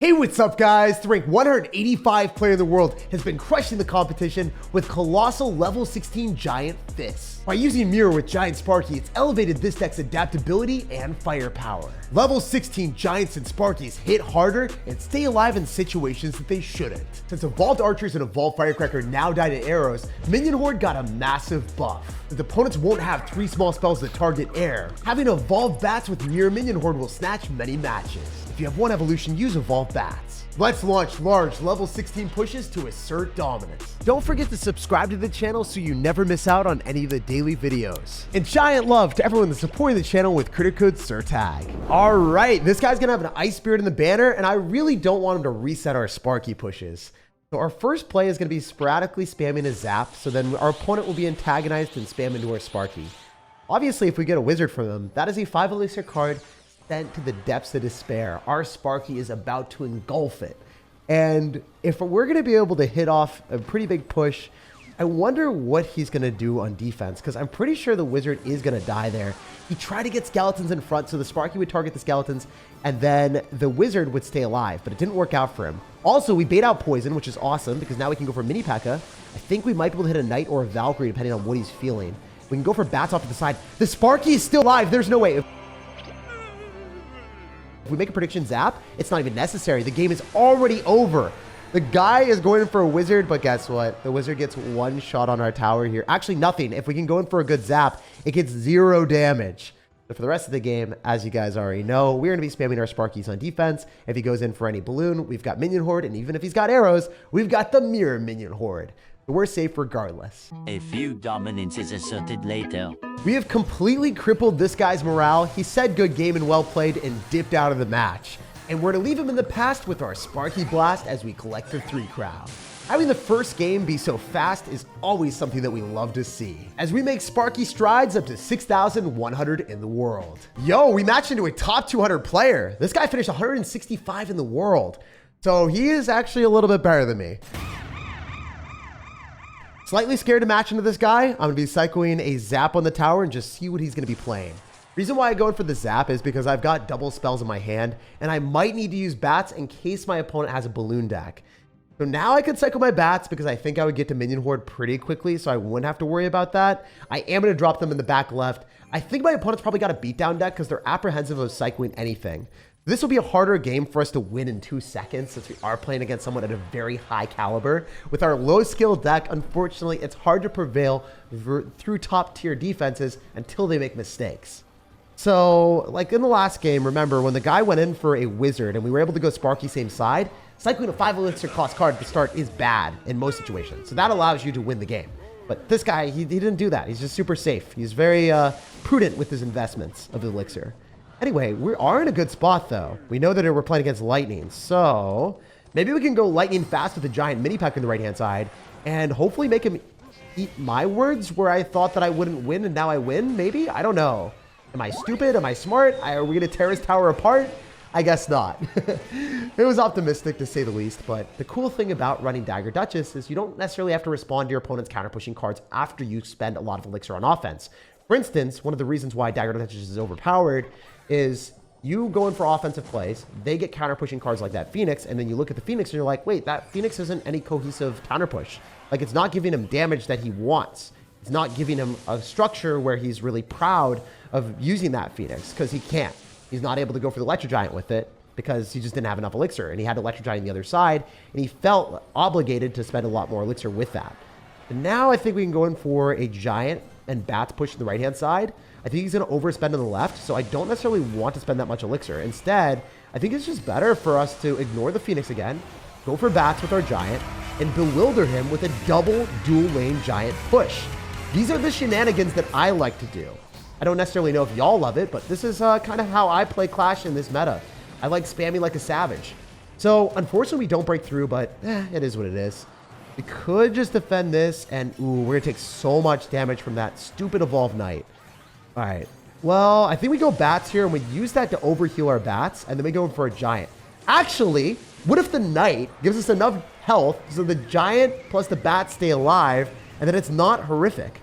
Hey, what's up guys? The rank 185 player in the world has been crushing the competition with colossal level 16 Giant Fists. By using Mirror with Giant Sparky, it's elevated this deck's adaptability and firepower. Level 16 Giants and Sparkies hit harder and stay alive in situations that they shouldn't. Since Evolved Archers and Evolved Firecracker now die to arrows, Minion Horde got a massive buff. The opponents won't have 3 small spells that target air. Having Evolved Bats with Mirror Minion Horde will snatch many matches. If you have one evolution, use Evolved Bats. Let's launch large level 16 pushes to assert dominance. Don't forget to subscribe to the channel so you never miss out on any of the daily videos. And giant love to everyone that's supporting the channel with critter code SirTag. All right, this guy's gonna have an Ice Spirit in the banner, and I really don't want him to reset our Sparky pushes. So our first play is gonna be sporadically spamming a zap, so then our opponent will be antagonized and spam into our Sparky. Obviously, if we get a wizard from them, that is a 5 elixir card sent to the depths of despair. Our Sparky is about to engulf it. And if we're going to be able to hit off a pretty big push, I wonder what he's going to do on defense, because I'm pretty sure the wizard is going to die there. He tried to get skeletons in front, so the Sparky would target the skeletons, and then the wizard would stay alive, but it didn't work out for him. Also, we bait out poison, which is awesome, because now we can go for Mini P.E.K.K.A. I think we might be able to hit a knight or a Valkyrie, depending on what he's feeling. We can go for bats off to the side. The Sparky is still alive. There's no way. If we make a prediction zap, it's not even necessary. The game is already over. The guy is going for a wizard, but guess what? The wizard gets 1 shot on our tower here. Actually, nothing. If we can go in for a good zap, it gets 0 damage. But for the rest of the game, as you guys already know, we're going to be spamming our Sparkies on defense. If he goes in for any balloon, we've got Minion Horde, and even if he's got arrows, we've got the Mirror Minion Horde. We're safe regardless. A few dominance is asserted later. We have completely crippled this guy's morale. He said good game and well played and dipped out of the match. And we're to leave him in the past with our Sparky Blast as we collect the 3 crown. Having the first game be so fast is always something that we love to see, as we make Sparky strides up to 6,100 in the world. Yo, we matched into a top 200 player. This guy finished 165 in the world. So he is actually a little bit better than me. Slightly scared to match into this guy. I'm going to be cycling a zap on the tower and just see what he's going to be playing. Reason why I go in for the zap is because I've got double spells in my hand, and I might need to use bats in case my opponent has a balloon deck. So now I could cycle my bats because I think I would get to Minion Horde pretty quickly, so I wouldn't have to worry about that. I am going to drop them in the back left. I think my opponent's probably got a beatdown deck because they're apprehensive of cycling anything. This will be a harder game for us to win in 2 seconds since we are playing against someone at a very high caliber. With our low skill deck, unfortunately, it's hard to prevail through top tier defenses until they make mistakes. So, like in the last game, remember when the guy went in for a wizard and we were able to go Sparky same side, cycling a 5 elixir cost card at the start is bad in most situations. So that allows you to win the game. But this guy, he didn't do that. He's just super safe. He's very prudent with his investments of elixir. Anyway, we are in a good spot, though. We know that we're playing against lightning, so maybe we can go lightning fast with the giant mini pack on the right-hand side and hopefully make him eat my words where I thought that I wouldn't win and now I win, maybe? I don't know. Am I stupid? Am I smart? Are we going to tear his tower apart? I guess not. It was optimistic to say the least, but the cool thing about running Dagger Duchess is you don't necessarily have to respond to your opponent's counter-pushing cards after you spend a lot of elixir on offense. For instance, one of the reasons why Dagger Duchess is overpowered is you go in for offensive plays, they get counter-pushing cards like that Phoenix, and then you look at the Phoenix and you're like, wait, that Phoenix isn't any cohesive counter-push. Like, it's not giving him damage that he wants. It's not giving him a structure where he's really proud of using that Phoenix, because he can't. He's not able to go for the Electro Giant with it because he just didn't have enough elixir, and he had Electro Giant on the other side, and he felt obligated to spend a lot more elixir with that. And now I think we can go in for a Giant and bats push to the right-hand side. I think he's going to overspend on the left, so I don't necessarily want to spend that much elixir. Instead, I think it's just better for us to ignore the Phoenix again, go for bats with our Giant, and bewilder him with a double dual-lane Giant push. These are the shenanigans that I like to do. I don't necessarily know if y'all love it, but this is kind of how I play Clash in this meta. I like spamming like a savage. So, unfortunately, we don't break through, but it is what it is. We could just defend this, and ooh, we're going to take so much damage from that stupid Evolved Knight. All right. Well, I think we go bats here, and we use that to overheal our bats, and then we go in for a Giant. Actually, what if the Knight gives us enough health so the Giant plus the bats stay alive, and then it's not horrific?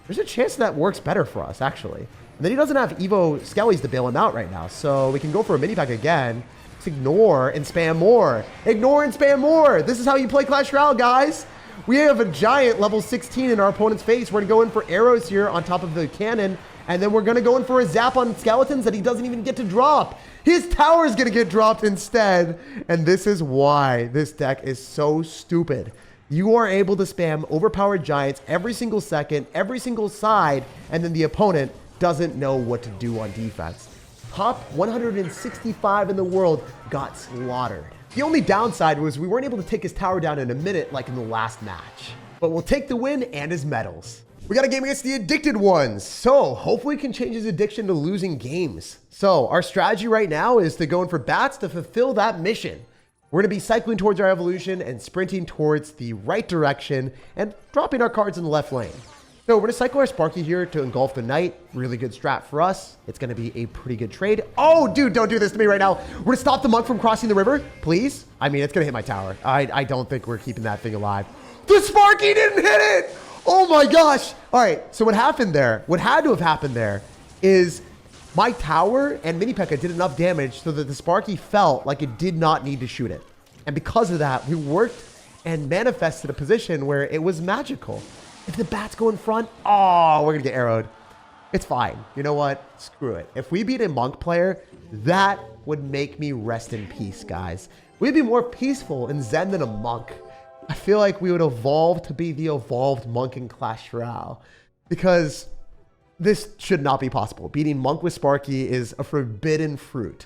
There's a chance that works better for us, actually. And then he doesn't have Evo Skellies to bail him out right now, so we can go for a mini pack again. Just ignore and spam more. Ignore and spam more. This is how you play Clash Royale, guys. We have a giant level 16 in our opponent's face. We're going to go in for arrows here on top of the cannon. And then we're going to go in for a zap on skeletons that he doesn't even get to drop. His tower is going to get dropped instead. And this is why this deck is so stupid. You are able to spam overpowered giants every single second, every single side, and then the opponent doesn't know what to do on defense. Top 165 in the world got slaughtered. The only downside was we weren't able to take his tower down in a minute like in the last match. But we'll take the win and his medals. We got a game against the addicted ones. So hopefully we can change his addiction to losing games. So our strategy right now is to go in for bats to fulfill that mission. We're going to be cycling towards our evolution and sprinting towards the right direction and dropping our cards in the left lane. So we're going to cycle our Sparky here to engulf the knight. Really good strat for us. It's going to be a pretty good trade. Oh, dude, don't do this to me right now. We're going to stop the monk from crossing the river, please. I mean, it's going to hit my tower. I don't think we're keeping that thing alive. The Sparky didn't hit it. Oh my gosh. All right, so what happened there, what had to have happened there is my tower and Mini P.E.K.K.A did enough damage so that the Sparky felt like it did not need to shoot it. And because of that, we worked and manifested a position where it was magical. If the bats go in front, oh, we're going to get arrowed. It's fine. You know what? Screw it. If we beat a monk player, that would make me rest in peace, guys. We'd be more peaceful and zen than a monk. I feel like we would evolve to be the evolved monk in Clash Royale because this should not be possible. Beating monk with Sparky is a forbidden fruit.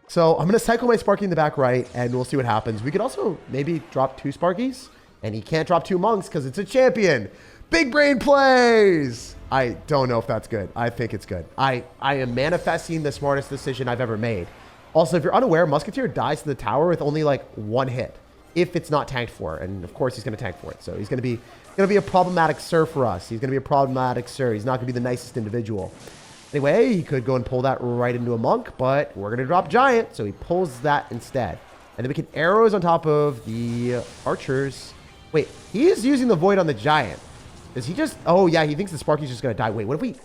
So I'm going to cycle my Sparky in the back right and we'll see what happens. We could also maybe drop 2 Sparkies and he can't drop 2 monks because it's a champion. Big brain plays. I don't know if that's good. I think it's good. I am manifesting the smartest decision I've ever made. Also, if you're unaware, Musketeer dies to the tower with only like 1 hit if it's not tanked for. And of course he's going to tank for it. So he's going to be a problematic Sir for us. He's going to be a problematic Sir. He's not going to be the nicest individual. Anyway, he could go and pull that right into a monk, but we're going to drop giant. So he pulls that instead. And then we can arrows on top of the archers. Wait, he is using the void on the giant. Is he just... Oh, yeah, he thinks the Sparky's just going to die. Wait, what if we...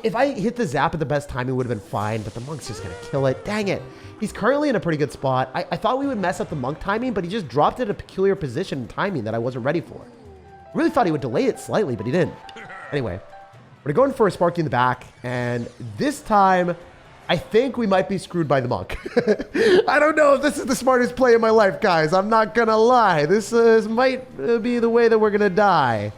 if I hit the zap at the best time, it would have been fine, but the monk's just going to kill it. Dang it. He's currently in a pretty good spot. I thought we would mess up the monk timing, but he just dropped it at a peculiar position and timing that I wasn't ready for. I really thought he would delay it slightly, but he didn't. Anyway, we're going for a Sparky in the back, and this time... I think we might be screwed by the monk. I don't know if this is the smartest play in my life, guys. I'm not going to lie. This might be the way that we're going to die.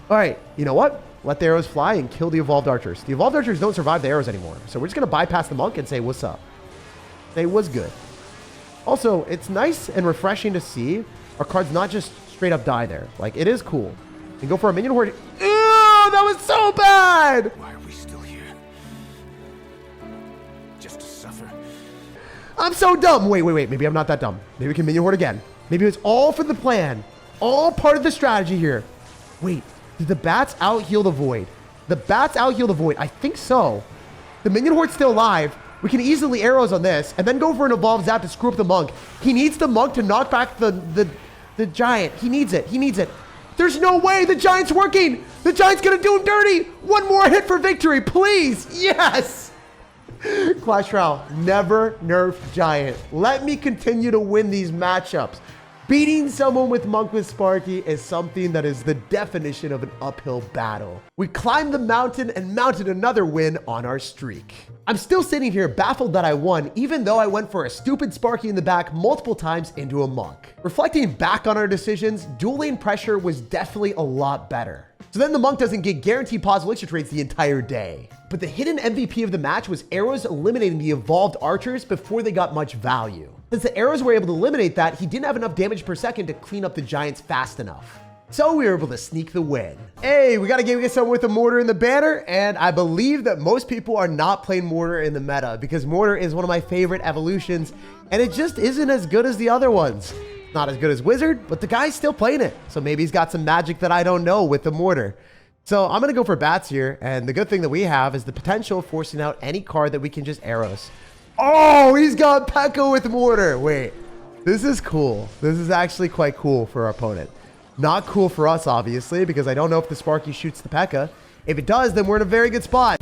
All right. You know what? Let the arrows fly and kill the evolved archers. The evolved archers don't survive the arrows anymore. So we're just going to bypass the monk and say, what's up? Say, what's good? Also, it's nice and refreshing to see our cards not just straight up die there. Like, it is cool. And go for a minion horde. Ew, that was so bad. Why are we still here? Just to suffer. I'm so dumb. Wait. Maybe I'm not that dumb. Maybe we can minion horde again. Maybe it's all for the plan. All part of the strategy here. Wait, did the bats out-heal the void? The bats out-heal the void. I think so. The minion horde's still alive. We can easily arrows on this and then go for an evolved zap to screw up the monk. He needs the monk to knock back the giant. He needs it. He needs it. There's no way the giant's working. The giant's going to do him dirty. One more hit for victory, please. Yes. Clash Royale, never nerf giant. Let me continue to win these matchups. Beating someone with monk with Sparky is something that is the definition of an uphill battle. We climbed the mountain and mounted another win on our streak. I'm still sitting here baffled that I won, even though I went for a stupid Sparky in the back multiple times into a monk. Reflecting back on our decisions, dueling pressure was definitely a lot better. So then the monk doesn't get guaranteed pause elixir trades the entire day. But the hidden MVP of the match was arrows eliminating the evolved archers before they got much value. Since the arrows were able to eliminate that, he didn't have enough damage per second to clean up the giants fast enough. So we were able to sneak the win. Hey, we got a game against someone with a mortar in the banner, and I believe that most people are not playing mortar in the meta because mortar is one of my favorite evolutions, and it just isn't as good as the other ones. Not as good as wizard, but the guy's still playing it. So maybe he's got some magic that I don't know with the mortar. So I'm going to go for bats here, and the good thing that we have is the potential of forcing out any card that we can just arrows. Oh, he's got P.E.K.K.A with mortar. Wait, this is cool. This is actually quite cool for our opponent. Not cool for us, obviously, because I don't know if the Sparky shoots the P.E.K.K.A. If it does, then we're in a very good spot.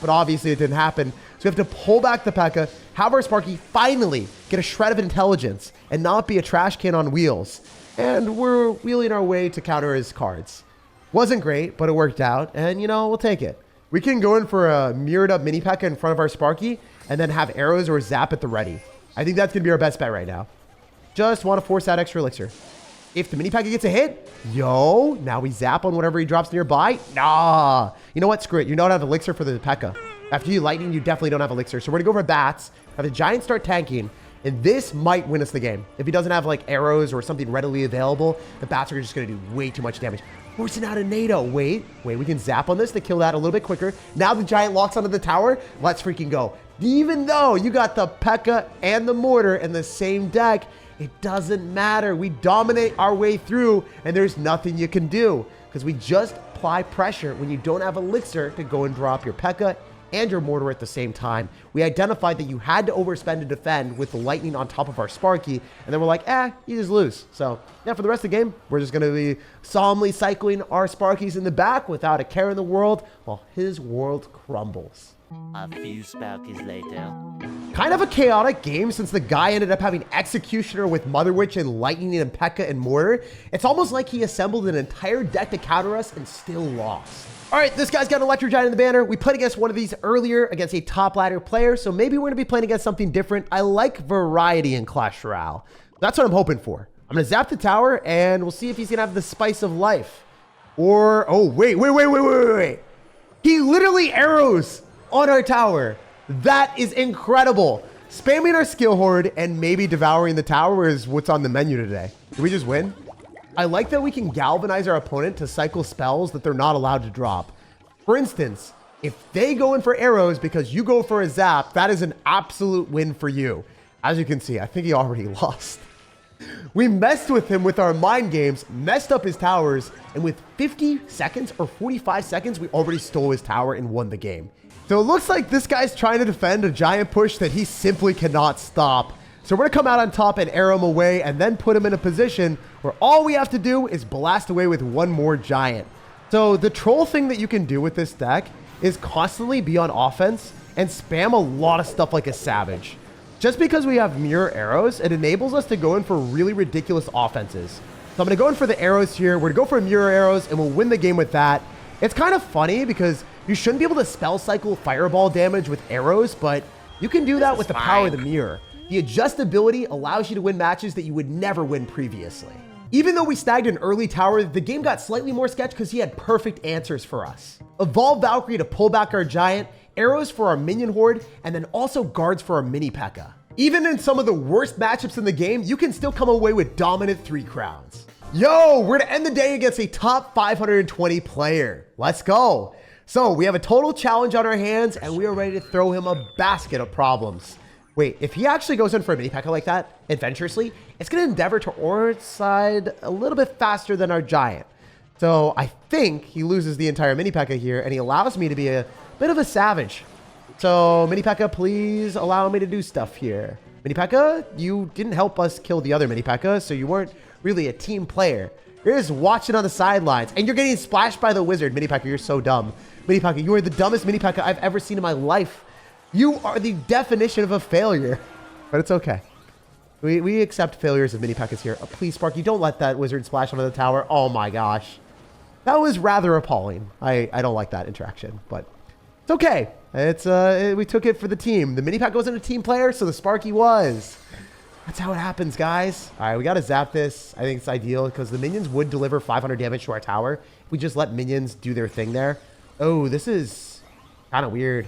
but obviously it didn't happen. So we have to pull back the P.E.K.K.A, have our Sparky finally get a shred of intelligence and not be a trash can on wheels. And we're wheeling our way to counter his cards. Wasn't great, but it worked out, and you know, we'll take it. We can go in for a mirrored up mini P.E.K.K.A in front of our Sparky and then have arrows or zap at the ready. I think that's going to be our best bet right now. Just want to force that extra elixir. If the mini P.E.K.K.A gets a hit, yo, now we zap on whatever he drops nearby. Nah. You know what? Screw it. You don't have elixir for the P.E.K.K.A. After you lightning, you definitely don't have elixir. So we're going to go for bats, have the Giant start tanking, and this might win us the game. If he doesn't have like arrows or something readily available, the bats are just going to do way too much damage. Forcing out a NATO. Wait, we can zap on this to kill that a little bit quicker. Now the Giant locks onto the tower. Let's freaking go. Even though you got the P.E.K.K.A and the mortar in the same deck, it doesn't matter. We dominate our way through, and there's nothing you can do because we just apply pressure when you don't have elixir to go and drop your P.E.K.K.A and your mortar at the same time. We identified that you had to overspend to defend with the lightning on top of our Sparky, and then we're like, you just lose. So yeah, for the rest of the game, we're just going to be solemnly cycling our Sparkies in the back without a care in the world while his world crumbles. A few Sparkies later. Kind of a chaotic game since the guy ended up having Executioner with Mother Witch and Lightning and P.E.K.K.A and Mortar. It's almost like he assembled an entire deck to counter us and still lost. All right, this guy's got an Electro Giant in the banner. We played against one of these earlier against a top ladder player, so maybe we're going to be playing against something different. I like variety in Clash Royale. That's what I'm hoping for. I'm going to zap the tower, and we'll see if he's going to have the spice of life. Or, oh, wait. He literally arrows on our tower. That is incredible. Spamming our skill horde and maybe devouring the tower is what's on the menu today. Did we just win? I like that we can galvanize our opponent to cycle spells that they're not allowed to drop. For instance, if they go in for arrows because you go for a zap, that is an absolute win for you. As you can see, I think he already lost. We messed with him with our mind games, messed up his towers, and with 50 seconds or 45 seconds, we already stole his tower and won the game. So it looks like this guy's trying to defend a giant push that he simply cannot stop. So we're going to come out on top and arrow him away and then put him in a position where all we have to do is blast away with one more giant. So the troll thing that you can do with this deck is constantly be on offense and spam a lot of stuff like a savage. Just because we have mirror arrows, it enables us to go in for really ridiculous offenses. So I'm going to go in for the arrows here. We're going to go for mirror arrows and we'll win the game with that. It's kind of funny because you shouldn't be able to spell cycle fireball damage with arrows, but you can do that with the power of the mirror. The adjustability allows you to win matches that you would never win previously. Even though we snagged an early tower, the game got slightly more sketch because he had perfect answers for us. Evolve Valkyrie to pull back our giant, arrows for our minion horde, and then also guards for our mini P.E.K.K.A. Even in some of the worst matchups in the game, you can still come away with dominant 3 crowns. Yo, we're gonna end the day against a top 520 player. Let's go. So we have a total challenge on our hands and we are ready to throw him a basket of problems. Wait, if he actually goes in for a mini P.E.K.K.A like that, adventurously, it's going to endeavor to Aura side a little bit faster than our giant. So I think he loses the entire mini P.E.K.K.A here, and he allows me to be a bit of a savage. So mini P.E.K.K.A, please allow me to do stuff here. Mini P.E.K.K.A, you didn't help us kill the other mini P.E.K.K.A, so you weren't really a team player. You're just watching on the sidelines, and you're getting splashed by the wizard. Mini P.E.K.K.A, you're so dumb. Mini P.E.K.K.A, you are the dumbest mini P.E.K.K.A I've ever seen in my life. You are the definition of a failure, but it's okay. We accept failures of mini P.E.K.K.As here. Oh, please, Sparky, don't let that wizard splash onto the tower. Oh my gosh. That was rather appalling. I don't like that interaction, but it's okay. We took it for the team. The mini P.E.K.K.A wasn't a team player, so the Sparky was. That's how it happens, guys. All right, we got to zap this. I think it's ideal because the minions would deliver 500 damage to our tower if we just let minions do their thing there. Oh, this is kind of weird.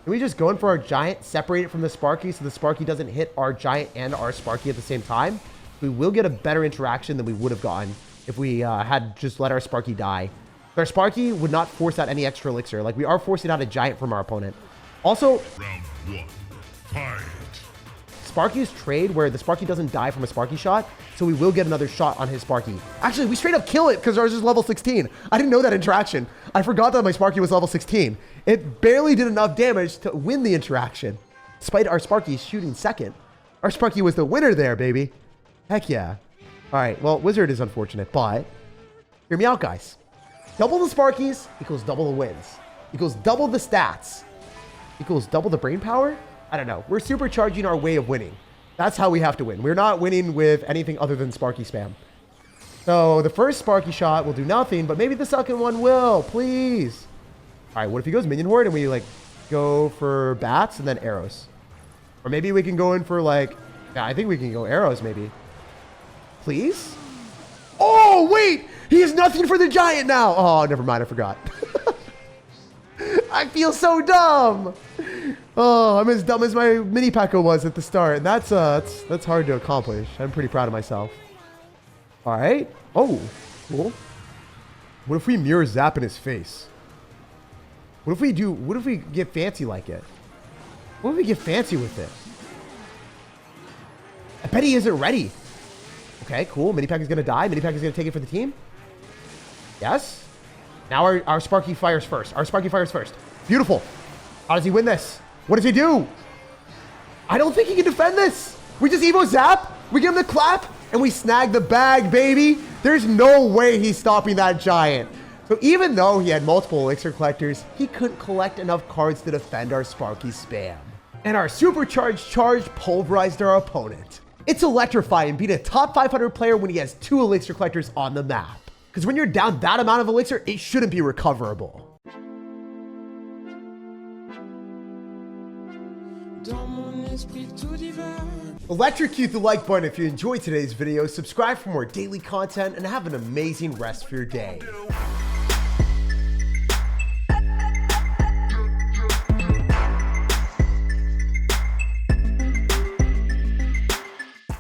Can we just go in for our giant, separate it from the Sparky so the Sparky doesn't hit our giant and our Sparky at the same time? We will get a better interaction than we would have gotten if we had just let our Sparky die. Our Sparky would not force out any extra elixir. Like, we are forcing out a giant from our opponent. Also, Round 1. Fight. Sparky's trade where the Sparky doesn't die from a Sparky shot, so we will get another shot on his Sparky. Actually, we straight up kill it because ours is level 16. I didn't know that interaction. I forgot that my Sparky was level 16. It barely did enough damage to win the interaction. Despite our Sparky shooting second, our Sparky was the winner there, baby. Heck yeah. All right, well, Wizard is unfortunate, but hear me out, guys. Double the Sparkies equals double the wins. Equals double the stats. equals double the brain power? I don't know. We're supercharging our way of winning. That's how we have to win. We're not winning with anything other than Sparky spam. So the first Sparky shot will do nothing, but maybe the second one will, please. All right, what if he goes minion horde and we like go for bats and then arrows? Or maybe we can go in for like, yeah, I think we can go arrows maybe. Please? Oh, wait, he has nothing for the giant now. Oh, never mind, I forgot. I feel so dumb. Oh, I'm as dumb as my mini P.E.K.K.A was at the start. And that's hard to accomplish. I'm pretty proud of myself. All right. Oh, cool. What if we mirror zap in his face? What if we get fancy like it? What if we get fancy with it? I bet he isn't ready. Okay, cool. Mini P.E.K.K.A is going to die. Mini P.E.K.K.A is going to take it for the team. Yes. Now our Sparky fires first. Our Sparky fires first. Beautiful. How does he win this? What does he do? I don't think he can defend this. We just Evo zap. We give him the clap. And we snag the bag, baby. There's no way he's stopping that giant. So even though he had multiple elixir collectors, he couldn't collect enough cards to defend our Sparky spam. And our supercharged charge pulverized our opponent. It's electrifying beat a top 500 player when he has 2 elixir collectors on the map. Because when you're down that amount of elixir, it shouldn't be recoverable. Electrocute the like button if you enjoyed today's video, subscribe for more daily content, and have an amazing rest of your day.